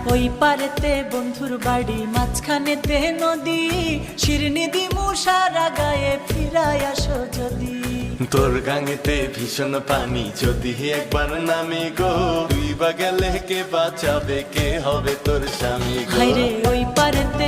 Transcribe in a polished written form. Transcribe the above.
ওই পারেতে বন্ধুর বাড়ি, মাঝখানেতে নদী, শিরনি দিমু সারা গায়ে, ফিরায় আসো যদি। তোর গাঙেতে ভীষণ পানি, যদি একবার নামি গো, তুই বা গেলে কে বাঁচাবে, কে হবে তোর স্বামী গো। হায়রে ওই পারেতে